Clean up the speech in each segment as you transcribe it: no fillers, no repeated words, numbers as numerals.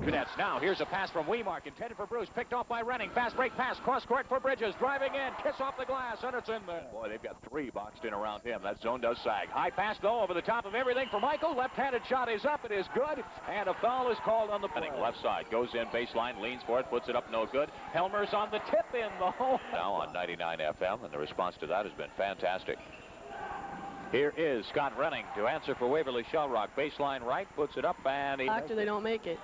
Cadets now. Here's a pass from Wemark, intended for Bruce. Picked off by Renning. Fast break pass. Cross court for Bridges. Driving in. Kiss off the glass, and it's in there. Boy, they've got three boxed in around him. That zone does sag. High pass, though, over the top of everything for Michael. Left-handed shot is up. It is good. And a foul is called on the play. Left side. Goes in baseline. Leans for it. Puts it up. No good. Helmer's on the tip in the hole. Now on 99 FM, and the response to that has been fantastic. Here is Scott Renning to answer for Waverly-Shell Rock. Baseline right, puts it up, and After they don't make it.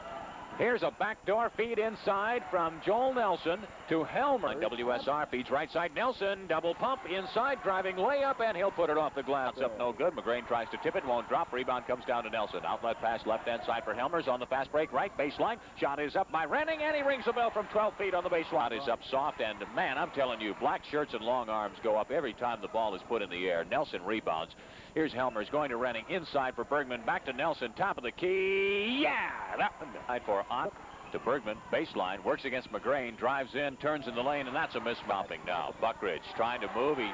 Here's a backdoor feed inside from Joel Nelson to Helmer. WSR feeds right side. Nelson, double pump inside, driving layup, and he'll put it off the glass. Up no good. McGrain tries to tip it, won't drop. Rebound comes down to Nelson. Outlet pass left-hand side for Helmers on the fast break right baseline. Shot is up by Renning, and he rings the bell from 12 feet on the baseline. Shot is up soft, and man, I'm telling you, black shirts and long arms go up every time the ball is put in the air. Nelson rebounds. Here's Helmers going to Renning inside for Bergman. Back to Nelson, top of the key. Yeah, that one died for Ott to Bergman. Baseline, works against McGrain, drives in, turns in the lane, and that's a mismounting now. Buckridge trying to move. He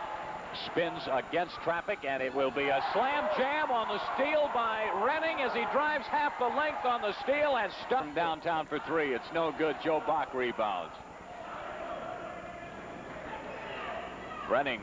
spins against traffic, and it will be a slam jam on the steal by Renning as he drives half the length on the steal and stuck downtown for three. It's no good. Joe Bach rebounds. Renning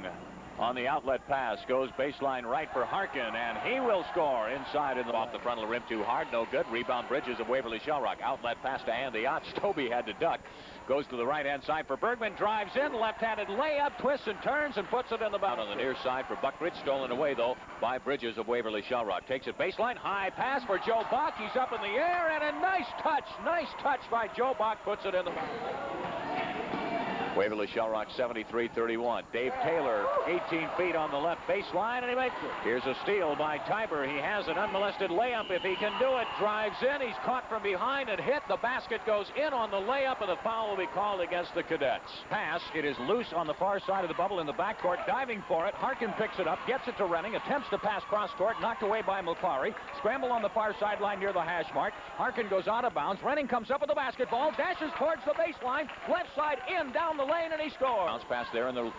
on the outlet pass, goes baseline right for Harkin, and he will score inside and off the front of the rim too hard, no good. Rebound Bridges of Waverly-Shell Rock. Outlet pass to Andy Ott. Stobie had to duck. Goes to the right-hand side for Bergman, drives in, left-handed layup, twists and turns, and puts it in the bound on the near side for Buckridge. Stolen away, though, by Bridges of Waverly-Shell Rock. Takes it baseline, high pass for Joe Bach. He's up in the air, and a nice touch by Joe Bach, puts it in the bound. Waverly-Shell Rock 73-31. Dave Taylor 18 feet on the left baseline, and he makes it. Here's a steal by Tiber. He has an unmolested layup if he can do it. Drives in. He's caught from behind and hit. The basket goes in on the layup, and the foul will be called against the Cadets. Pass. It is loose on the far side of the bubble in the backcourt. Diving for it. Harkin picks it up, gets it to Renning, attempts to pass cross court, knocked away by McClary. Scramble on the far sideline near the hash mark. Harkin goes out of bounds. Renning comes up with the basketball, dashes towards the baseline. Left side in, down the lane, and he scores. Bounce pass there in the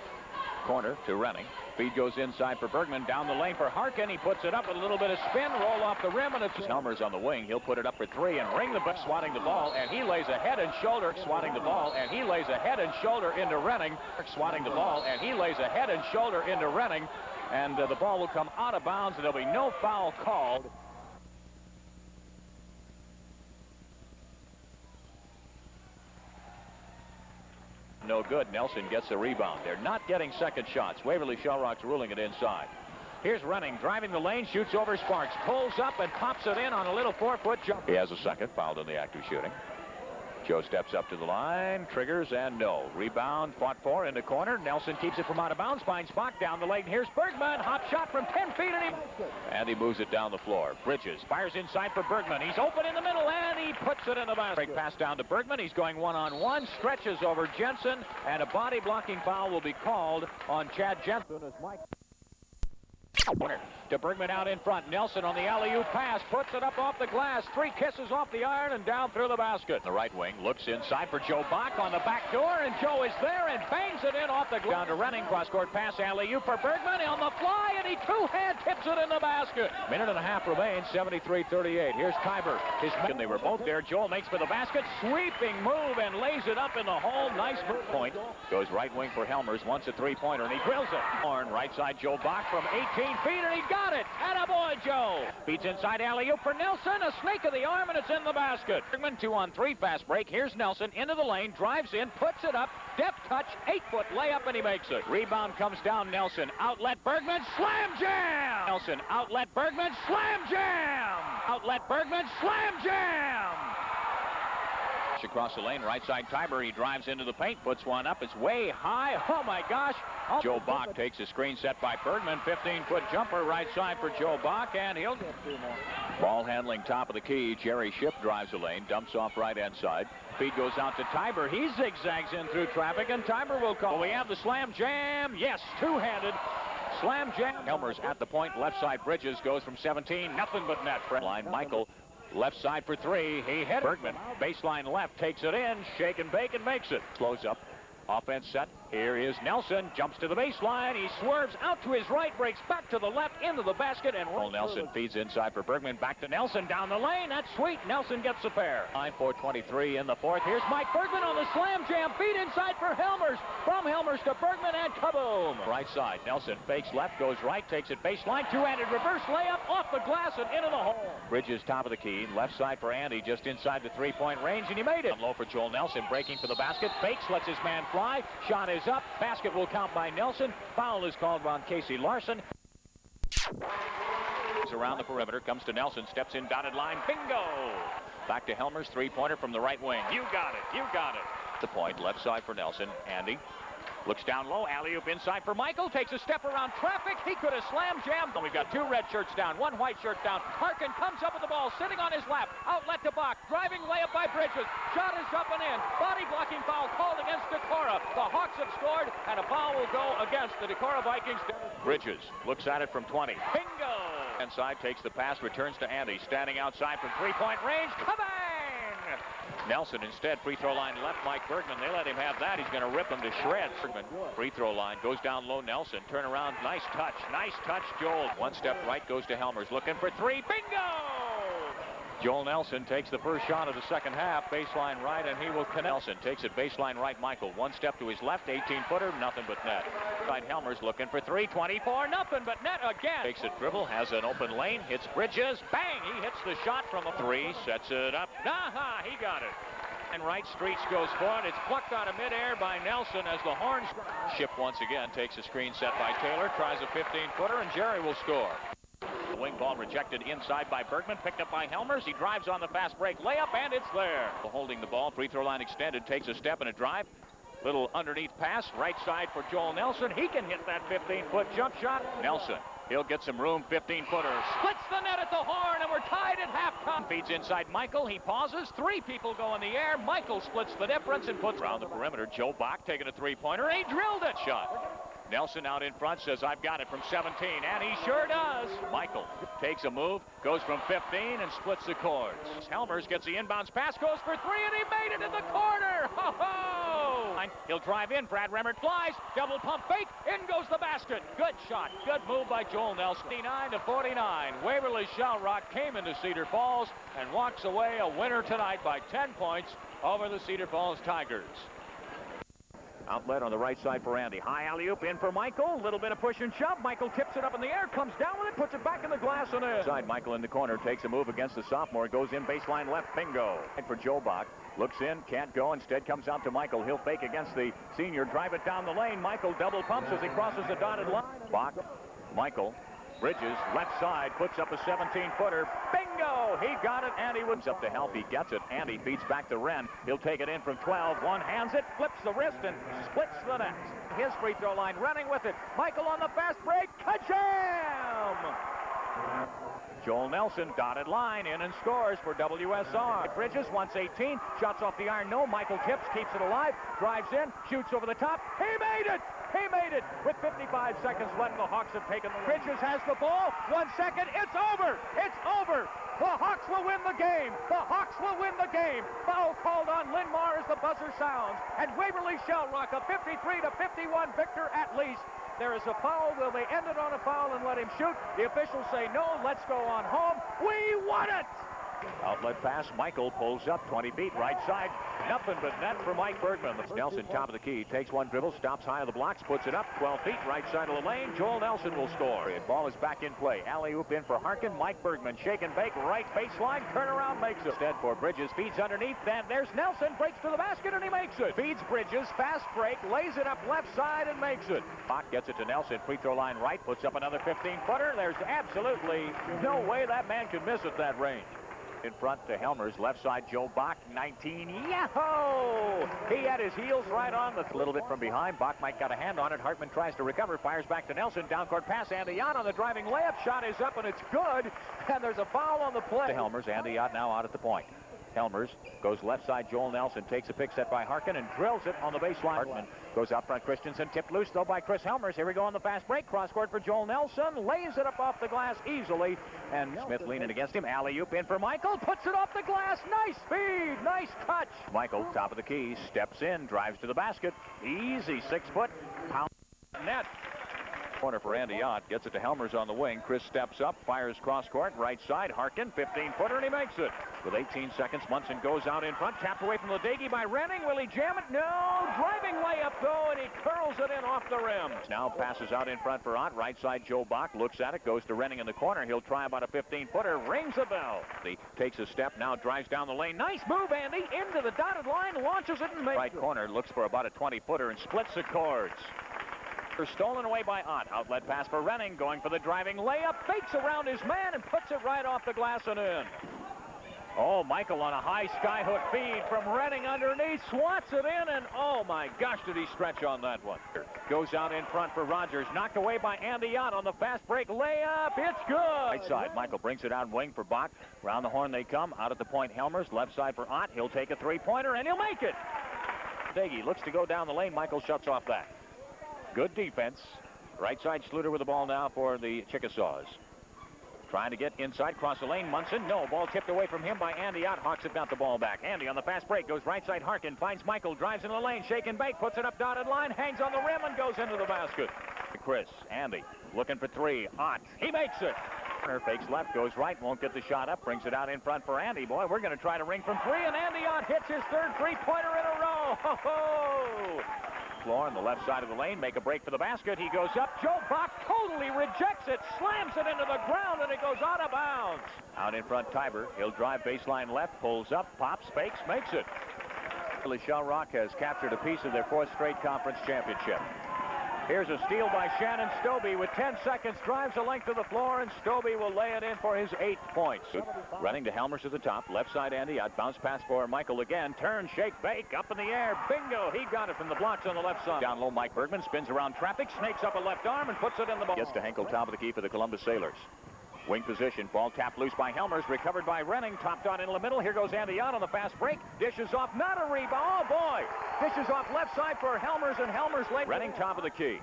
corner to Renning. Feed goes inside for Bergman, down the lane for Harkin. He puts it up with a little bit of spin, roll off the rim, and it's Helmer's on the wing. He'll put it up for three and ring the ball, swatting the ball, and he lays a head and shoulder, swatting the ball, and he lays a head and shoulder into Renning, swatting the ball, and he lays a head and shoulder into Renning, and the ball will come out of bounds, and there'll be no foul called. No good. Nelson gets the rebound. They're not getting second shots. Waverly-Shell Rock's ruling it inside. Here's Renning, driving the lane, shoots over Sparks, pulls up and pops it in on a little 4-foot jump. He has a second, fouled on the act of shooting. Joe steps up to the line, triggers, and no. Rebound, fought for, in the corner. Nelson keeps it from out of bounds, finds Spock down the lane. Here's Bergman, hop shot from 10 feet, and he moves it down the floor. Bridges fires inside for Bergman. He's open in the middle, and he puts it in the basket. Break pass down to Bergman. He's going one-on-one, stretches over Jensen, and a body-blocking foul will be called on Chad Jensen. To Bergman out in front. Nelson on the alley-oop pass, puts it up off the glass. 3 kisses off the iron and down through the basket. The right wing looks inside for Joe Bach on the back door, and Joe is there and bangs it in off the glass. Down to Renning, cross-court pass, alley-oop for Bergman on the fly, and he two-hand tips it in the basket. Minute and a half remains, 73-38. Here's Tiber. They were both there. Joel makes for the basket, sweeping move, and lays it up in the hole. Nice move. Point. Goes right wing for Helmers, wants a three-pointer, and he drills it. Horn, right side, Joe Bach from 18 feet, and he got it. Attaboy, Joe. Beats inside alley-oop for Nelson. A snake of the arm, and it's in the basket. Bergman 2-on-3 fast break. Here's Nelson into the lane, drives in, puts it up, deft touch, 8-foot layup, and he makes it. Rebound comes down. Nelson, outlet Bergman, slam jam. Nelson, outlet Bergman, slam jam. Outlet Bergman, slam jam. Across the lane, right side Tiber. He drives into the paint, puts one up. It's way high. Oh my gosh. Joe Bach takes a screen set by Bergman. 15-foot jumper right side for Joe Bach, and he'll get 2 more. Ball handling top of the key. Jerry Shipp drives the lane, dumps off right-hand side. Feed goes out to Tiber. He zigzags in through traffic, and Tiber will call. We have the slam jam. Yes, two-handed. Slam jam. Helmers at the point. Left side Bridges goes from 17. Nothing but net. Line Michael. Left side for 3. He hit Bergman. Baseline left, takes it in. Shake and bake and makes it. Slows up. Offense set. Here is Nelson, jumps to the baseline. He swerves out to his right, breaks back to the left, into the basket, and Nelson feeds inside for Bergman. Back to Nelson, down the lane. That's sweet. Nelson gets the pair. 9:4:23 in the fourth. Here's Mike Bergman on the slam jam. Feed inside for Helmers. From Helmers to Bergman, and kaboom. Right side, Nelson fakes left, goes right, takes it baseline. Two-handed reverse layup off the glass and into the hole. Bridges top of the key. Left side for Andy, just inside the three-point range, and he made it. Low for Joel Nelson, breaking for the basket. Fakes, lets his man fly. Shot is up. Basket will count by Nelson. Foul is called on Casey Larson. Around the perimeter, comes to Nelson, steps in, dotted line, bingo! Back to Helmers, three-pointer from the right wing. You got it, you got it. The point, left side for Nelson. Andy looks down low, alley-oop inside for Michael, takes a step around traffic. He could have slam jammed. We've got two red shirts down, one white shirt down. Harkin comes up with the ball, sitting on his lap. Outlet to Bach, driving layup by Bridges. Shot is up and in. Body blocking foul called against Decorah. The Hawks have scored, and a foul will go against the Decorah Vikings. Bridges looks at it from 20. Bingo! Inside, takes the pass, returns to Andy. Standing outside from three-point range. Kabang! Nelson instead, free throw line left, Mike Bergman. They let him have that. He's going to rip him to shreds. Bergman, free throw line, goes down low, Nelson. Turn around, nice touch, Joel. One step right, goes to Helmers, looking for three, bingo! Joel Nelson takes the first shot of the second half, baseline right, and he will connect. Nelson takes it baseline right, Michael. One step to his left, 18-footer, nothing but net. Side Helmers looking for three, 24, nothing but net again. Takes it dribble, has an open lane, hits Bridges, bang! He hits the shot from a three, sets it up. Aha, he got it. And right, Streets goes for it. It's plucked out of midair by Nelson as the horns. Ship once again takes a screen set by Taylor, tries a 15-footer, and Jerry will score. The wing ball rejected inside by Bergman, picked up by Helmers. He drives on the fast break layup, and it's there. Holding the ball, free throw line extended, takes a step and a drive. Little underneath pass, right side for Joel Nelson. He can hit that 15-foot jump shot. Nelson, he'll get some room, 15-footer. Splits the net at the horn, and we're tied at halftime. Feeds inside Michael. He pauses. Three people go in the air. Michael splits the difference and puts around the perimeter. Joe Bach taking a three-pointer. He drilled it. Shot. Nelson out in front, says, I've got it from 17, and he sure does. Michael takes a move, goes from 15, and splits the cords. Helmers gets the inbounds pass, goes for three, and he made it in the corner. Ho-ho! He'll drive in. Brad Remmert flies, double pump fake, in goes the basket. Good shot, good move by Joel Nelson. 59-49. Waverly-Shell Rock came into Cedar Falls and walks away a winner tonight by 10 points over the Cedar Falls Tigers. Outlet on the right side for Andy. High alley-oop in for Michael. A little bit of push and shove. Michael tips it up in the air, comes down with it, puts it back in the glass and in. Side Michael in the corner, takes a move against the sophomore, goes in baseline left, bingo. And for Joe Bach, looks in, can't go, instead comes out to Michael. He'll fake against the senior, drive it down the lane. Michael double pumps as he crosses the dotted line. Bach, Michael, Bridges, left side, puts up a 17-footer. Bingo! He got it, and he was up to help. He gets it. Andy feeds back to Wren. He'll take it in from 12. One hands it, flips the wrist, and splits the net. His free throw line running with it. Michael on the fast break. Ka-jam! Joel Nelson, dotted line, in and scores for WSR. Bridges, wants 18. Shots off the iron, no. Michael tips, keeps it alive. Drives in, shoots over the top. He made it! He made it with 55 seconds left. The Hawks have taken the lead. Bridges has the ball. 1 second. It's over. It's over. The Hawks will win the game. The Hawks will win the game. Foul called on Lindmar as the buzzer sounds. And Waverly-Shell Rock, a 53-51 victor at least. There is a foul. Will they end it on a foul and let him shoot? The officials say no. Let's go on home. We won it! Outlet pass. Michael pulls up 20 feet right side. Nothing but net for Mike Bergman. Nelson, top of the key, takes one dribble, stops high on the blocks, puts it up 12 feet right side of the lane. Joel Nelson will score. The ball is back in play. Alley-oop in for Harkin. Mike Bergman, shake and bake, right baseline, turnaround, makes it. Instead for Bridges, feeds underneath. Then there's Nelson, breaks to the basket, and he makes it. Feeds Bridges, fast break, lays it up left side, and makes it. Bach gets it to Nelson, free throw line right, puts up another 15-footer. There's absolutely no way that man could miss at that range. In front to Helmers, left side Joe Bach, 19, yahoo! He had his heels right on the little bit from behind. Bach might got a hand on it. Hartman tries to recover, fires back to Nelson, down court pass, Andy Ott on the driving layup, shot is up and it's good, and there's a foul on the play. To Helmers, Andy Ott now out at the point. Helmers goes left side. Joel Nelson takes a pick set by Harkin and drills it on the baseline. Hartman goes out front. Christensen tipped loose though by Chris Helmers. Here we go on the fast break. Cross court for Joel Nelson. Lays it up off the glass easily. And Smith leaning against him. Alley-oop in for Michael. Puts it off the glass. Nice speed. Nice touch. Michael, top of the key, steps in, drives to the basket. Easy 6-foot. Pound net. Corner for Andy Ott. Gets it to Helmers on the wing. Chris steps up, fires cross court, right side. Harkin, 15-footer, and he makes it. With 18 seconds, Munson goes out in front. Tapped away from Ledecky by Renning. Will he jam it? No. Driving layup, though, and he curls it in off the rim. Now passes out in front for Ott. Right side, Joe Bach looks at it, goes to Renning in the corner. He'll try about a 15-footer. Rings the bell. He takes a step, now drives down the lane. Nice move, Andy. Into the dotted line, launches it, and makes it. Right corner looks for about a 20-footer and splits the cords. Stolen away by Ott. Outlet pass for Renning, going for the driving layup, fakes around his man and puts it right off the glass and in. Oh, Michael on a high skyhook feed from Renning underneath, swats it in, and oh my gosh, did he stretch on that one. Goes out in front for Rogers, knocked away by Andy Ott on the fast break layup. It's good. Right side, Michael brings it out wing for Bach. Round the horn they come, out at the point Helmers, left side for Ott. He'll take a three-pointer and he'll make it. Deggy looks to go down the lane. Michael shuts off that. Good defense. Right side, Sluter with the ball now for the Chickasaws. Trying to get inside, cross the lane. Munson, no. Ball tipped away from him by Andy Ott. Hawks have got the ball back. Andy on the fast break, goes right side. Harkin finds Michael, drives into the lane, shake and bake, puts it up dotted line, hangs on the rim and goes into the basket. Chris, Andy, looking for three. Ott, he makes it. Fakes left, goes right, won't get the shot up, brings it out in front for Andy. Boy, we're going to try to ring from three, and Andy Ott hits his third three-pointer in a row. Ho, ho! Floor on the left side of the lane, make a break for the basket. He goes up. Joe Bach totally rejects it, slams it into the ground, and it goes out of bounds. Out in front, Tiber. He'll drive baseline left, pulls up, pops, fakes, makes it. Waverly-Shell Rock has captured a piece of their fourth straight conference championship. Here's a steal by Shannon Stobie with 10 seconds, drives the length of the floor, and Stobie will lay it in for his 8 points. Running to Helmers at the top, left side Andy Ott, bounce pass for Michael again, turn, shake, bake, up in the air, bingo, he got it from the blocks on the left side. Down low, Mike Bergman spins around traffic, snakes up a left arm, and puts it in the ball. Gets to Henkel, top of the key for the Columbus Sailors. Wing position, ball tapped loose by Helmers, recovered by Renning, topped on in the middle. Here goes Andy Ott on the fast break, dishes off, not a rebound, oh boy! Dishes off left side for Helmers, and Helmers late. Renning, top of the key.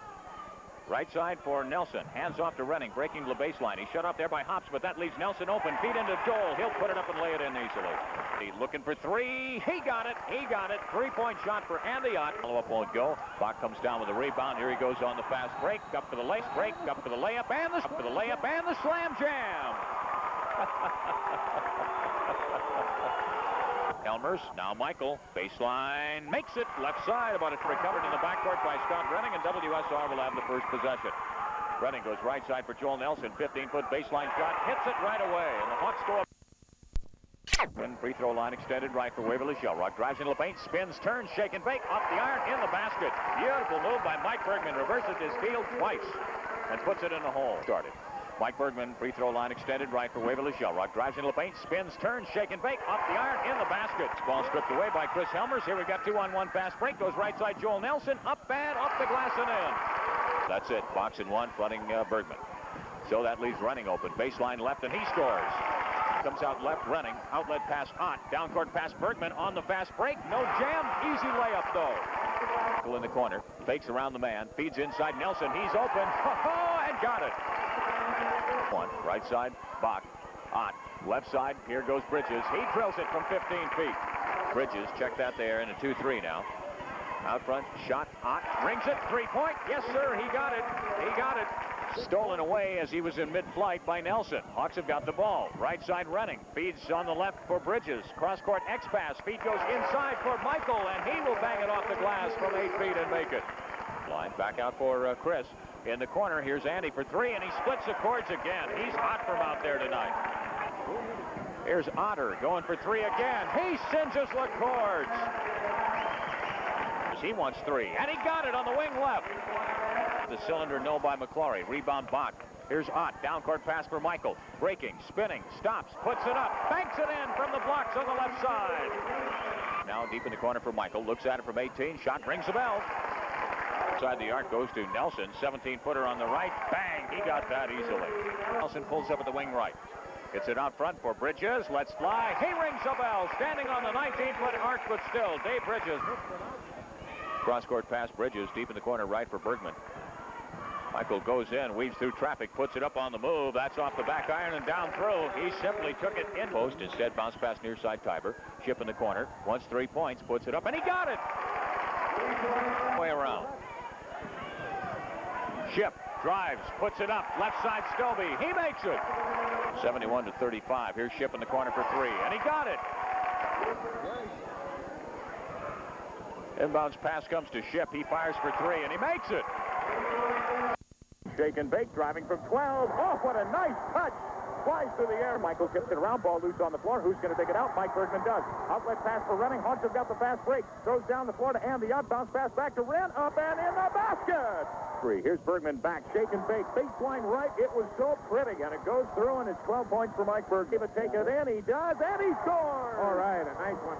Right side for Nelson. Hands off to Renning, breaking the baseline. He's shut off there by Hops, but that leaves Nelson open. Feed into Joel. He'll put it up and lay it in easily. He's looking for three. He got it. He got it. Three-point shot for Andy Ott. Follow-up won't go. Bach comes down with a rebound. Here he goes on the fast break. Up for the layup. Break. Up for the layup. And the slam jam. Helmers, now Michael, baseline, makes it, left side, about it recovered in the backcourt by Scott Renning, and WSR will have the first possession. Renning goes right side for Joel Nelson, 15-foot baseline shot, hits it right away, and the Hawks go up. And free throw line extended right for Waverly-Shell Rock, drives into the paint, spins, turns, shake and bake, off the iron, in the basket. Beautiful move by Mike Bergman, reverses his field twice, and puts it in the hole. Started. Mike Bergman, free throw line extended right for Waverly-Shell Rock. Drives into the paint, spins, turns, shake and bake, off the iron, in the basket. Ball stripped away by Chris Helmers. Here we've got 2-on-1 fast break. Goes right side Joel Nelson, up and off the glass and in. That's it, box and one, fronting Bergman. So that leaves Renning open. Baseline left, and he scores. Comes out left, Renning. Outlet pass, Ott. Down court pass, Bergman on the fast break. No jam, easy layup though. In the corner, fakes around the man, feeds inside Nelson. He's open, and got it. One, right side, Bach, Ott, left side, here goes Bridges. He drills it from 15 feet. Bridges, check that there in a 2-3 now. Out front, shot, Ott, rings it, three-point. Yes, sir, he got it. He got it. Stolen away as he was in mid-flight by Nelson. Hawks have got the ball. Right side Renning, feeds on the left for Bridges. Cross-court X-pass, feed goes inside for Michael, and he will bang it off the glass from 8 feet and make it. Line back out for Chris. In the corner, here's Andy for three, and he splits the cords again. He's hot from out there tonight. Here's Otter going for three again. He singes the cords. He wants three, and he got it on the wing left. The cylinder, no by McClory. Rebound Bach. Here's Ott. Down court pass for Michael. Breaking, spinning, stops, puts it up, banks it in from the blocks on the left side. Now deep in the corner for Michael. Looks at it from 18. Shot rings the bell. Inside the arc goes to Nelson, 17-footer on the right. Bang! He got that easily. Nelson pulls up at the wing right. It's it out front for Bridges. Let's fly. He rings the bell. Standing on the 19-foot arc, but still, Dave Bridges. Cross-court pass, Bridges deep in the corner right for Bergman. Michael goes in, weaves through traffic, puts it up on the move. That's off the back iron and down through. He simply took it in post. Instead, bounce pass near side Tiber. Ship in the corner. Wants 3 points. Puts it up, and he got it. Way around. Ship drives, puts it up. Left side Stobie. He makes it. 71-35. Here's Ship in the corner for 3, and he got it. Inbounds pass comes to Ship. He fires for 3, and he makes it. Shake and bake, driving from 12. Oh, what a nice touch. Flies through the air. Michael tips it around. Ball loose on the floor. Who's going to take it out? Mike Bergman does. Outlet pass for Renning. Hawks have got the fast break. Throws down the floor to Andy. Bounce pass back to Wren. Up and in the basket. 3. Here's Bergman back. Shake and bake. Baseline right. It was so pretty. And it goes through, and it's 12 points for Mike Bergman. Give it, take it in. He does, and he scores. All right, a nice one.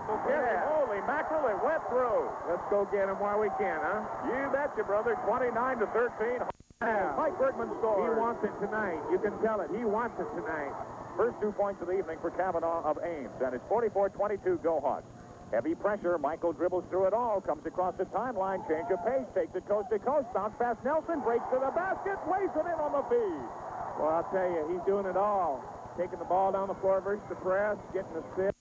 Yeah. Holy mackerel, it went through. Let's go get him while we can, huh? You betcha, brother. 29-13. Yeah. Mike Bergman scores. He wants it tonight. You can tell it. He wants it tonight. First 2 points of the evening for Kavanaugh of Ames. And it's 44-22, go Hawks. Heavy pressure. Michael dribbles through it all. Comes across the timeline. Change of pace. Takes it coast to coast. Bounce past Nelson. Breaks to the basket. Lays it in on the feed. Well, I'll tell you, he's doing it all. Taking the ball down the floor versus the press. Getting the assist.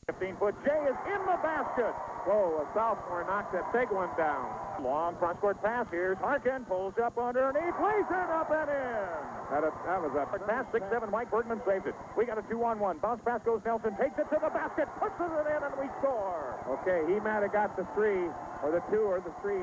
15-foot Jay is in the basket. Whoa, a sophomore knocked that big one down. Long cross-court pass. Here's Harkin. Pulls up underneath. Lays it up and in. That was a Pass 6-7. Mike Bergman saves it. We got a 2-on-1. Bounce pass goes Nelson. Takes it to the basket. Pushes it in, and we score. Okay, he might have got the 3, or the 2, or the 3.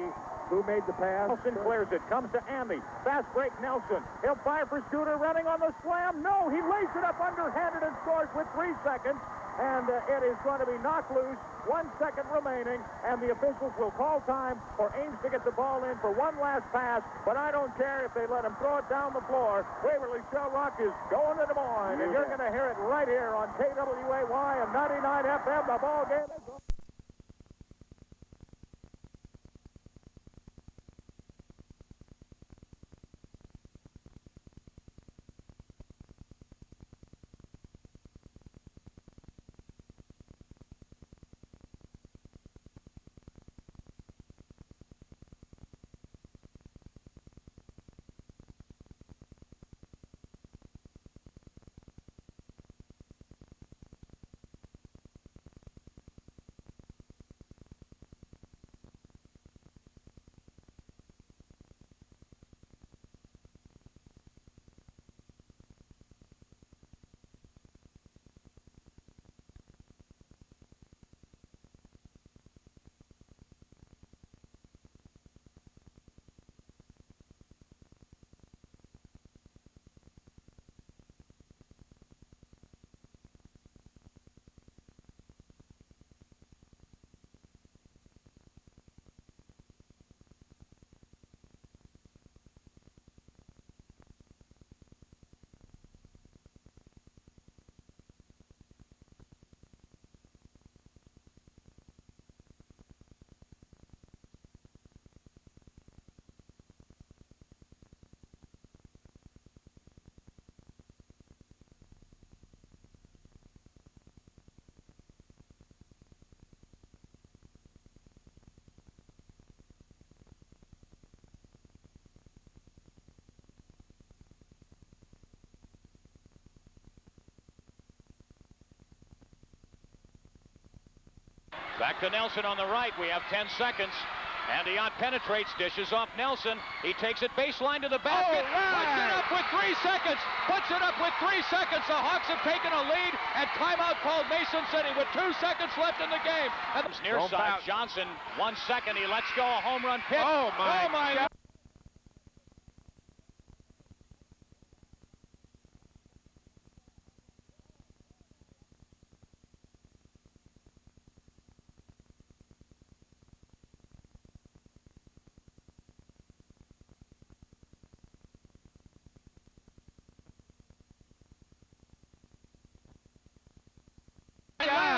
Who made the pass? Nelson clears it. Comes to Andy. Fast break Nelson. He'll fire for Scooter. Running on the slam. No, he lays it up underhanded and scores with 3 seconds. And it is going to be knocked loose. 1 second remaining, and the officials will call time for Ames to get the ball in for one last pass. But I don't care if they let him throw it down the floor. Waverly-Shell Rock is going to Des Moines, and you're going to hear it right here on KWAY and 99 FM. The ball game is on. Back to Nelson on the right. We have 10 seconds. Andiot penetrates, dishes off Nelson. He takes it baseline to the basket. Puts it up with 3 seconds. Puts it up with 3 seconds. The Hawks have taken a lead, and timeout called Mason City with 2 seconds left in the game. And near side, Johnson, 1 second. He lets go a home run pitch. Oh, my God.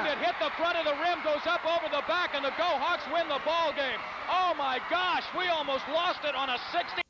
It hit the front of the rim, goes up over the back, and the Go Hawks win the ball game. Oh my gosh, we almost lost it on a 60.